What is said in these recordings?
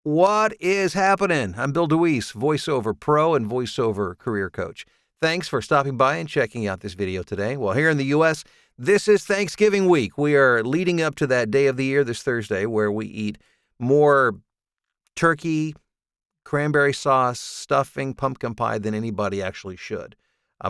What is happening? I'm Bill DeWeese, voiceover pro and voiceover career coach. Thanks for stopping by and checking out this video today. Well, here in the U.S., this is Thanksgiving week. We are leading up to that day of the year this Thursday where we eat more turkey, cranberry sauce, stuffing, pumpkin pie than anybody actually should.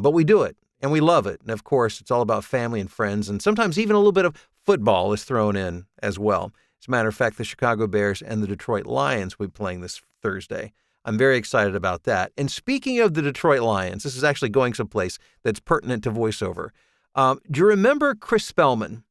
But we do it, and we love it. And of course, it's all about family and friends, and sometimes even a little bit of football is thrown in as well. As a matter of fact, the Chicago Bears and the Detroit Lions will be playing this Thursday. I'm very excited about that. And speaking of the Detroit Lions, this is actually going someplace that's pertinent to voiceover. Do you remember Chris Spellman,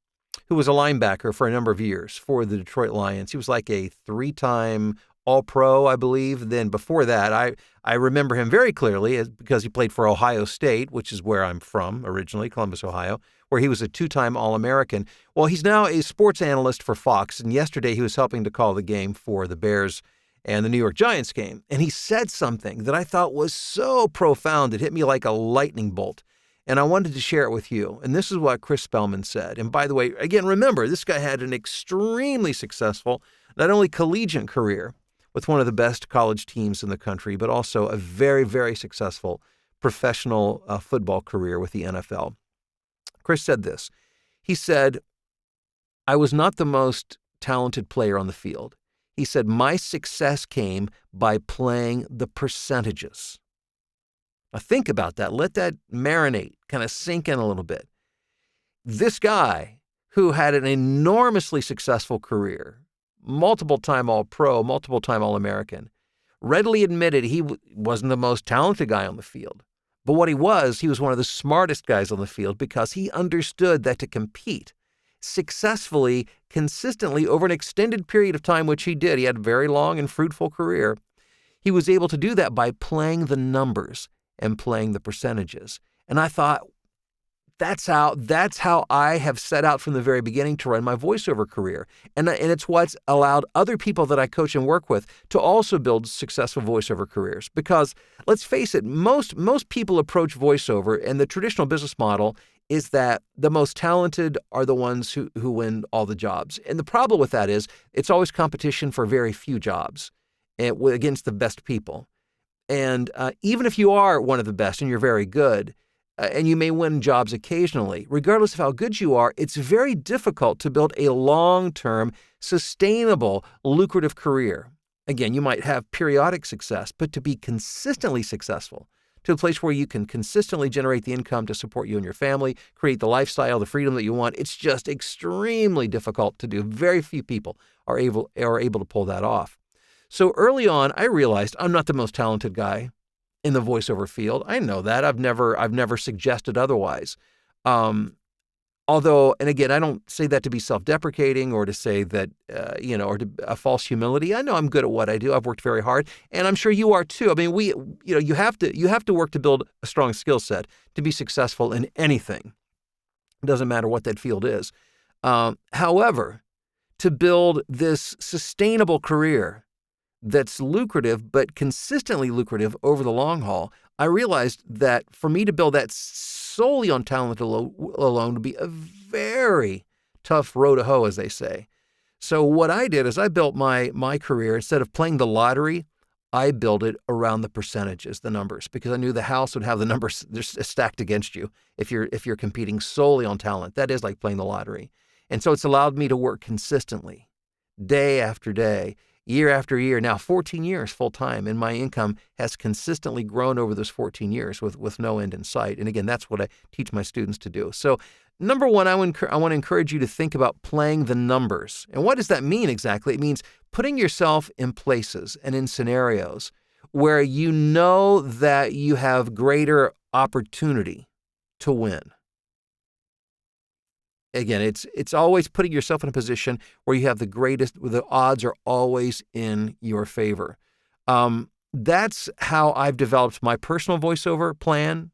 who was a linebacker for a number of years for the Detroit Lions? He was like a 3-time All-Pro, I believe. Then before that, I remember him very clearly because he played for Ohio State, which is where I'm from originally, Columbus, Ohio, where he was a 2-time All-American. Well, he's now a sports analyst for Fox, and yesterday he was helping to call the game for the Bears and the New York Giants game. And he said something that I thought was so profound, it hit me like a lightning bolt. And I wanted to share it with you. And this is what Chris Spellman said. And by the way, again, remember, this guy had an extremely successful, not only collegiate career with one of the best college teams in the country, but also a very, very successful professional football career with the NFL. Chris said this. He said, "I was not the most talented player on the field." He said, "My success came by playing the percentages." Now think about that. Let that marinate, kind of sink in a little bit. This guy who had an enormously successful career, multiple-time All-Pro, multiple-time All-American, readily admitted he wasn't the most talented guy on the field. But what he was one of the smartest guys on the field because he understood that to compete successfully, consistently over an extended period of time, which he did, he had a very long and fruitful career, he was able to do that by playing the numbers and playing the percentages. And I thought, that's how I have set out from the very beginning to run my voiceover career. And it's what's allowed other people that I coach and work with to also build successful voiceover careers. Because let's face it, most people approach voiceover, and the traditional business model is that the most talented are the ones who win all the jobs. And the problem with that is it's always competition for very few jobs against the best people. And even if you are one of the best and you're very good, and you may win jobs occasionally, regardless of how good you are, it's very difficult to build a long-term, sustainable, lucrative career. Again, you might have periodic success, but to be consistently successful, to a place where you can consistently generate the income to support you and your family, create the lifestyle, the freedom that you want, it's just extremely difficult to do. Very few people are able to pull that off. So early on, I realized I'm not the most talented guy in the voiceover field. I know that. I've never suggested otherwise. Although, and again, I don't say that to be self-deprecating or to say that, or to a false humility. I know I'm good at what I do. I've worked very hard, and I'm sure you are too. I mean, you have to work to build a strong skill set to be successful in anything. It doesn't matter what that field is. However, to build this sustainable career that's lucrative, but consistently lucrative over the long haul, I realized that for me to build that solely on talent alone would be a very tough row to hoe, as they say. So what I did is I built my career, instead of playing the lottery, I built it around the percentages, the numbers, because I knew the house would have the numbers stacked against you if you're competing solely on talent. That is like playing the lottery. And so it's allowed me to work consistently, day after day, year after year, now 14 years full time, and my income has consistently grown over those 14 years with no end in sight. And again, that's what I teach my students to do. So number one, I want to encourage you to think about playing the numbers. And what does that mean exactly? It means putting yourself in places and in scenarios where you know that you have greater opportunity to win. Again, it's always putting yourself in a position where you have the odds are always in your favor. That's how I've developed my personal voiceover plan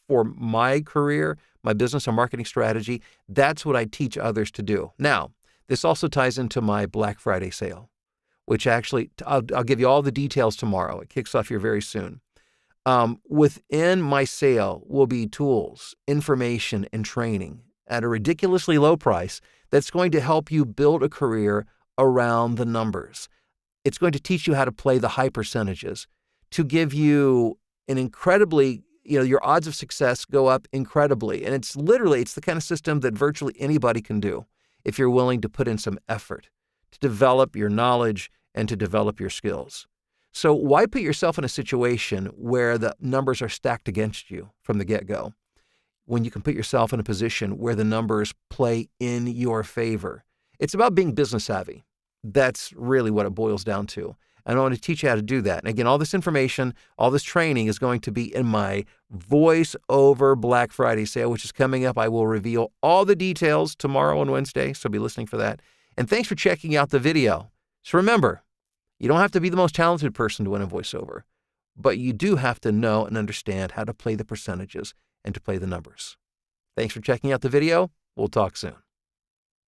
for my career, my business and marketing strategy. That's what I teach others to do. Now, this also ties into my Black Friday sale, which actually, I'll give you all the details tomorrow. It kicks off here very soon. Within my sale will be tools, information, and training at a ridiculously low price that's going to help you build a career around the numbers. It's going to teach you how to play the high percentages to give you an incredibly, your odds of success go up incredibly. And it's the kind of system that virtually anybody can do if you're willing to put in some effort to develop your knowledge and to develop your skills. So why put yourself in a situation where the numbers are stacked against you from the get-go when you can put yourself in a position where the numbers play in your favor? It's about being business savvy. That's really what it boils down to. And I want to teach you how to do that. And again, all this information, all this training is going to be in my Voice Over Black Friday sale, which is coming up. I will reveal all the details tomorrow and Wednesday, so be listening for that. And thanks for checking out the video. So remember, you don't have to be the most talented person to win a voiceover, but you do have to know and understand how to play the percentages and to play the numbers. Thanks for checking out the video. We'll talk soon.